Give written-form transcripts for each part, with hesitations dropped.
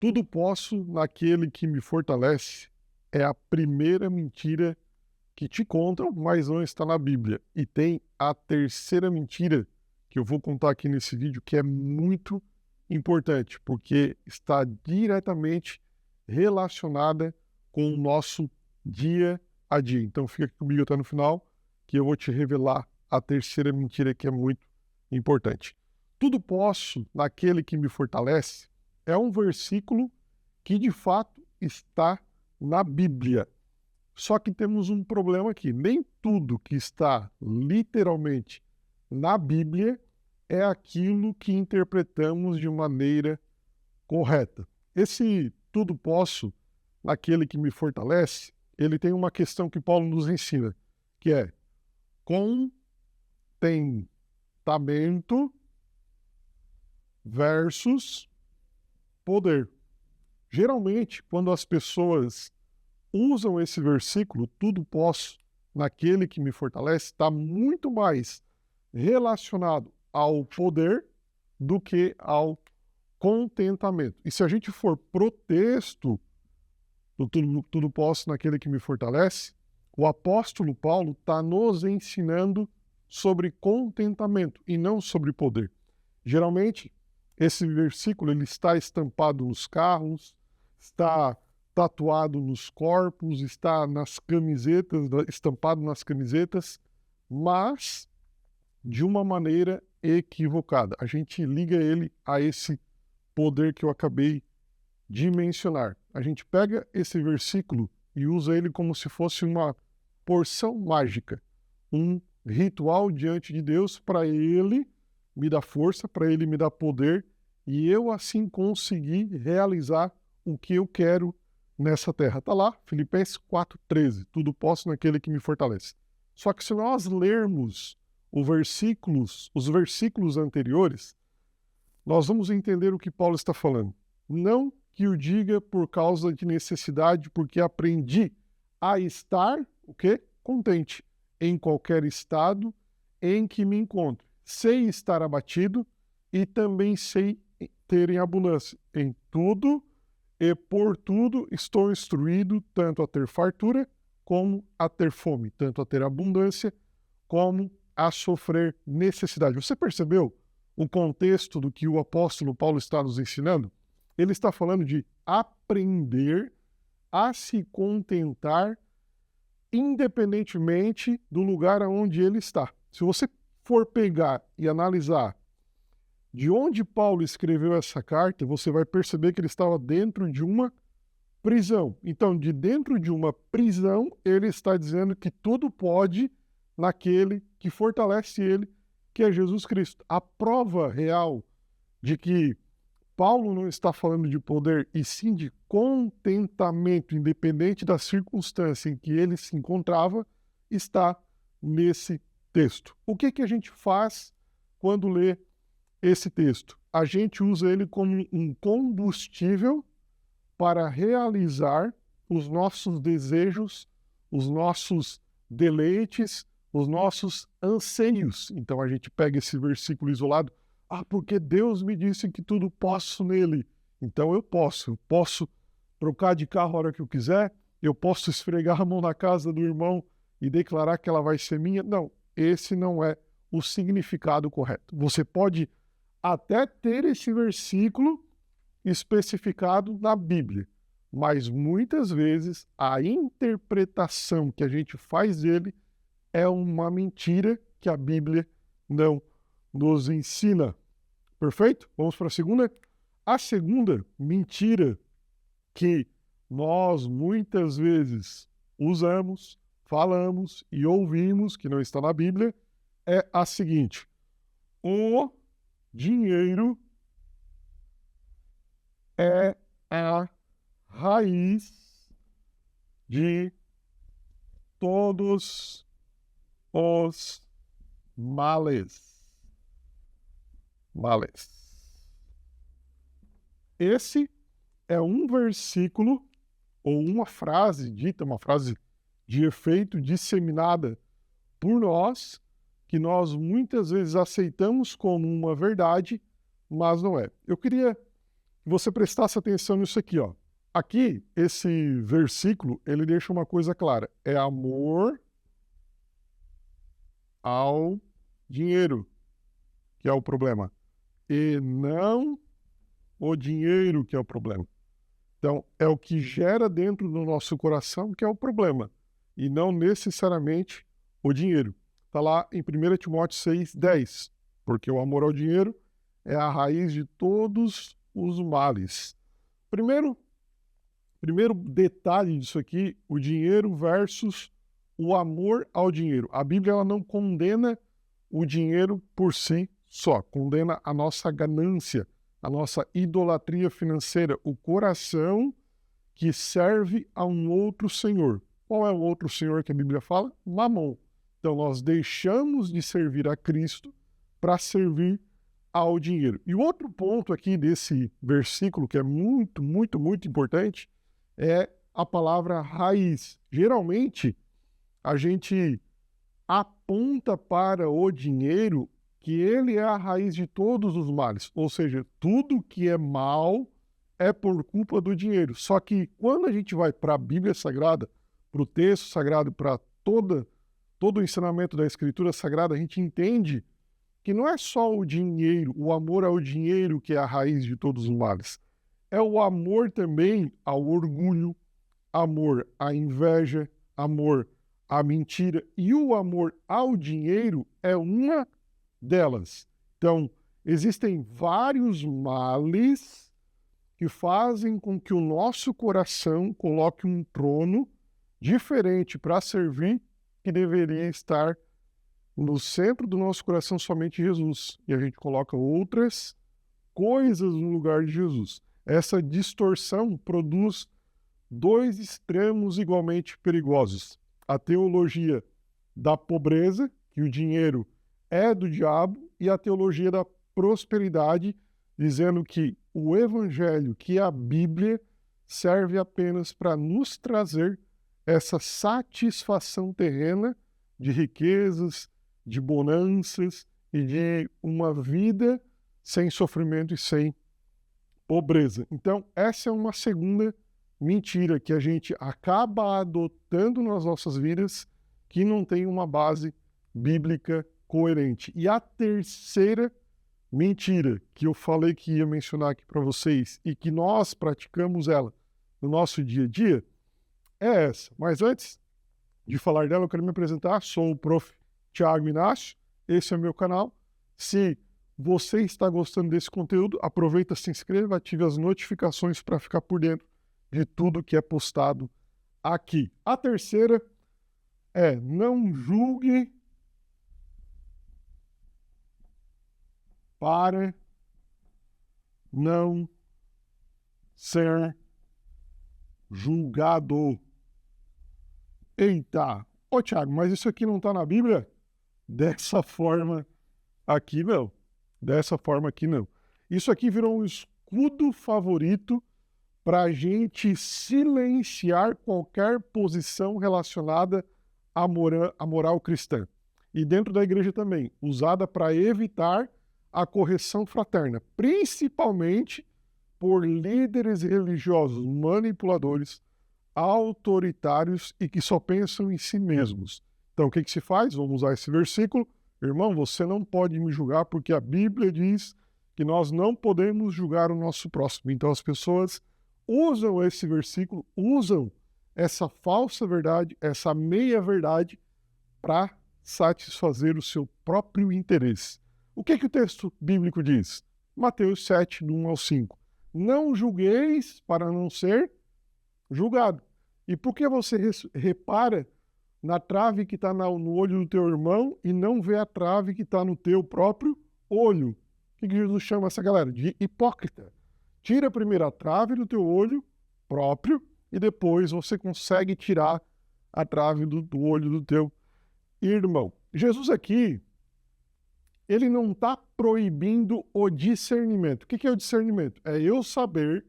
Tudo posso naquele que me fortalece é a primeira mentira que te contam, mas não está na Bíblia. E tem a terceira mentira que eu vou contar aqui nesse vídeo, que é muito importante, porque está diretamente relacionada com o nosso dia a dia. Então fica aqui comigo até no final, que eu vou te revelar a terceira mentira que é muito importante. Tudo posso naquele que me fortalece é um versículo que de fato está na Bíblia. Só que temos um problema aqui. Nem tudo que está literalmente na Bíblia é aquilo que interpretamos de maneira correta. Esse tudo posso naquele que me fortalece, ele tem uma questão que Paulo nos ensina, que é contentamento versus poder. Geralmente, quando as pessoas usam esse versículo, tudo posso naquele que me fortalece, está muito mais relacionado ao poder do que ao contentamento. E se a gente for pro texto do tudo posso naquele que me fortalece, o apóstolo Paulo está nos ensinando sobre contentamento e não sobre poder. Geralmente, esse versículo ele está estampado nos carros, está tatuado nos corpos, está nas camisetas, estampado nas camisetas, mas de uma maneira equivocada. A gente liga ele a esse poder que eu acabei de mencionar. A gente pega esse versículo e usa ele como se fosse uma porção mágica, um ritual diante de Deus para ele me dar força, para ele me dar poder e eu assim conseguir realizar o que eu quero nessa terra. Está lá, Filipenses 4,13. Tudo posso naquele que me fortalece. Só que se nós lermos os versículos anteriores, nós vamos entender o que Paulo está falando. Não que o diga por causa de necessidade, porque aprendi a estar, o quê? Contente em qualquer estado em que me encontro. Sei estar abatido e também sei ter em abundância. Em tudo e por tudo estou instruído tanto a ter fartura como a ter fome, tanto a ter abundância como a sofrer necessidade. Você percebeu o contexto do que o apóstolo Paulo está nos ensinando? Ele está falando de aprender a se contentar independentemente do lugar onde ele está. Se você for pegar e analisar de onde Paulo escreveu essa carta, você vai perceber que ele estava dentro de uma prisão. Então, de dentro de uma prisão, ele está dizendo que tudo pode naquele que fortalece ele, que é Jesus Cristo. A prova real de que Paulo não está falando de poder, e sim de contentamento, independente da circunstância em que ele se encontrava, está nesse texto. O que a gente faz quando lê esse texto? A gente usa ele como um combustível para realizar os nossos desejos, os nossos deleites, os nossos anseios. Então a gente pega esse versículo isolado, porque Deus me disse que tudo posso nele. Então eu posso trocar de carro a hora que eu quiser, eu posso esfregar a mão na casa do irmão e declarar que ela vai ser minha. Não, esse não é o significado correto. Você pode até ter esse versículo especificado na Bíblia, mas muitas vezes a interpretação que a gente faz dele é uma mentira que a Bíblia não nos ensina. Perfeito? Vamos para a segunda? A segunda mentira que nós muitas vezes usamos, falamos e ouvimos, que não está na Bíblia, é a seguinte: o dinheiro é a raiz de todos os males. Esse é um versículo ou uma frase dita, uma frase de efeito disseminada por nós, que nós muitas vezes aceitamos como uma verdade, mas não é. Eu queria que você prestasse atenção nisso aqui, ó. Aqui, esse versículo, ele deixa uma coisa clara. É amor ao dinheiro, que é o problema. E não o dinheiro que é o problema. Então, é o que gera dentro do nosso coração que é o problema. E não necessariamente o dinheiro. Está lá em 1 Timóteo 6:10. Porque o amor ao dinheiro é a raiz de todos os males. Primeiro detalhe disso aqui, o dinheiro versus o amor ao dinheiro. A Bíblia ela não condena o dinheiro por si só, condena a nossa ganância, a nossa idolatria financeira, o coração que serve a um outro senhor. Qual é o outro senhor que a Bíblia fala? Mamon. Então nós deixamos de servir a Cristo para servir ao dinheiro. E o outro ponto aqui desse versículo, que é muito, muito, muito importante, é a palavra raiz. Geralmente, a gente aponta para o dinheiro que ele é a raiz de todos os males. Ou seja, tudo que é mal é por culpa do dinheiro. Só que quando a gente vai para a Bíblia Sagrada, para o texto sagrado, para todo o ensinamento da Escritura Sagrada, a gente entende que não é só o dinheiro, o amor ao dinheiro que é a raiz de todos os males. É o amor também ao orgulho, amor à inveja, amor à mentira. E o amor ao dinheiro é uma delas. Então, existem vários males que fazem com que o nosso coração coloque um trono diferente para servir, que deveria estar no centro do nosso coração somente Jesus. E a gente coloca outras coisas no lugar de Jesus. Essa distorção produz dois extremos igualmente perigosos. A teologia da pobreza, que o dinheiro é do diabo, e a teologia da prosperidade, dizendo que o evangelho, que a Bíblia, serve apenas para nos trazer essa satisfação terrena de riquezas, de bonanças e de uma vida sem sofrimento e sem pobreza. Então, essa é uma segunda mentira que a gente acaba adotando nas nossas vidas que não tem uma base bíblica coerente. E a terceira mentira que eu falei que ia mencionar aqui para vocês e que nós praticamos ela no nosso dia a dia é essa. Mas antes de falar dela, eu quero me apresentar. Sou o Prof. Thiago Inácio, esse é o meu canal. Se você está gostando desse conteúdo, aproveita, se inscreva, ative as notificações para ficar por dentro de tudo que é postado aqui. A terceira é: não julgue para não ser julgado. Eita! Ô, Thiago, mas isso aqui não está na Bíblia? Dessa forma aqui não. Dessa forma aqui não. Isso aqui virou um escudo favorito para a gente silenciar qualquer posição relacionada à moral cristã. E dentro da igreja também, usada para evitar a correção fraterna, principalmente por líderes religiosos manipuladores, autoritários e que só pensam em si mesmos. Então, o que se faz? Vamos usar esse versículo. Irmão, você não pode me julgar porque a Bíblia diz que nós não podemos julgar o nosso próximo. Então, as pessoas usam esse versículo, usam essa falsa verdade, essa meia-verdade, para satisfazer o seu próprio interesse. O que o texto bíblico diz? Mateus 7, do 1 ao 5. Não julgueis para não ser julgado. E por que você repara na trave que está no olho do teu irmão e não vê a trave que está no teu próprio olho? O que Jesus chama essa galera? De hipócrita. Tira primeiro a trave do teu olho próprio e depois você consegue tirar a trave do olho do teu irmão. Jesus aqui, ele não está proibindo o discernimento. O que é o discernimento? É eu saber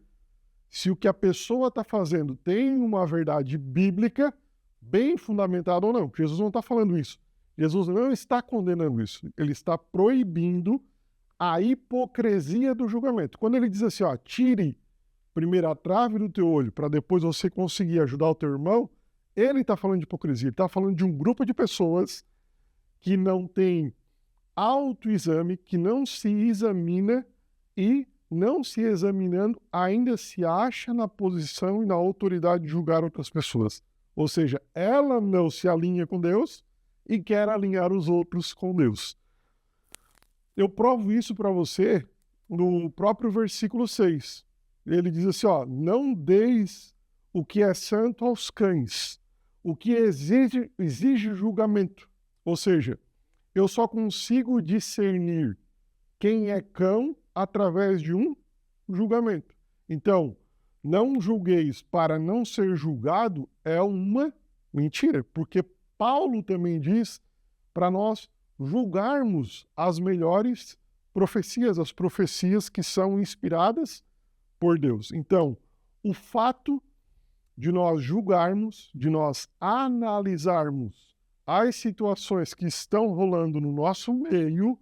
se o que a pessoa está fazendo tem uma verdade bíblica bem fundamentada ou não. Jesus não está falando isso. Jesus não está condenando isso. Ele está proibindo a hipocrisia do julgamento. Quando ele diz assim, ó, tire primeiro a trave do teu olho para depois você conseguir ajudar o teu irmão, ele está falando de hipocrisia, ele está falando de um grupo de pessoas que não tem autoexame, que não se examina e, não se examinando, ainda se acha na posição e na autoridade de julgar outras pessoas. Ou seja, ela não se alinha com Deus e quer alinhar os outros com Deus. Eu provo isso para você no próprio versículo 6. Ele diz assim, ó, não deis o que é santo aos cães, o que exige julgamento. Ou seja, eu só consigo discernir quem é cão através de um julgamento. Então, não julgueis para não ser julgado é uma mentira, porque Paulo também diz para nós julgarmos as melhores profecias, as profecias que são inspiradas por Deus. Então, o fato de nós julgarmos, de nós analisarmos as situações que estão rolando no nosso meio,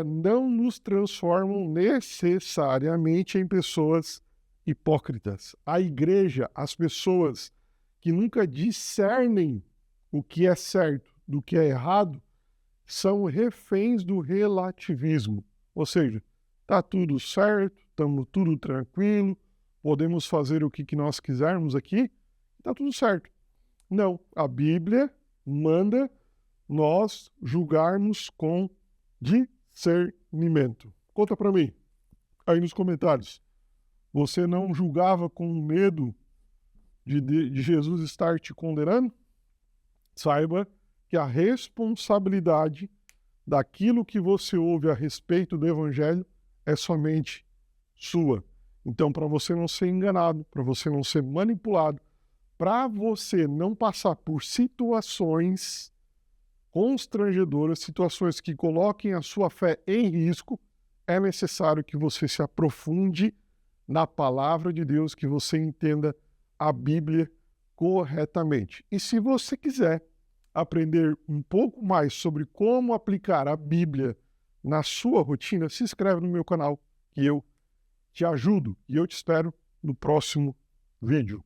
não nos transformam necessariamente em pessoas hipócritas. A igreja, as pessoas que nunca discernem o que é certo do que é errado, são reféns do relativismo. Ou seja, está tudo certo, estamos tudo tranquilo, podemos fazer o que nós quisermos aqui, está tudo certo. Não, a Bíblia manda nós julgarmos com discernimento. Conta para mim, aí nos comentários. Você não julgava com medo de Jesus estar te condenando? Saiba que a responsabilidade daquilo que você ouve a respeito do Evangelho é somente sua. Então, para você não ser enganado, para você não ser manipulado, para você não passar por situações constrangedoras, situações que coloquem a sua fé em risco, é necessário que você se aprofunde na palavra de Deus, que você entenda a Bíblia corretamente. E se você quiser aprender um pouco mais sobre como aplicar a Bíblia na sua rotina, se inscreve no meu canal, que eu te ajudo. E eu te espero no próximo vídeo.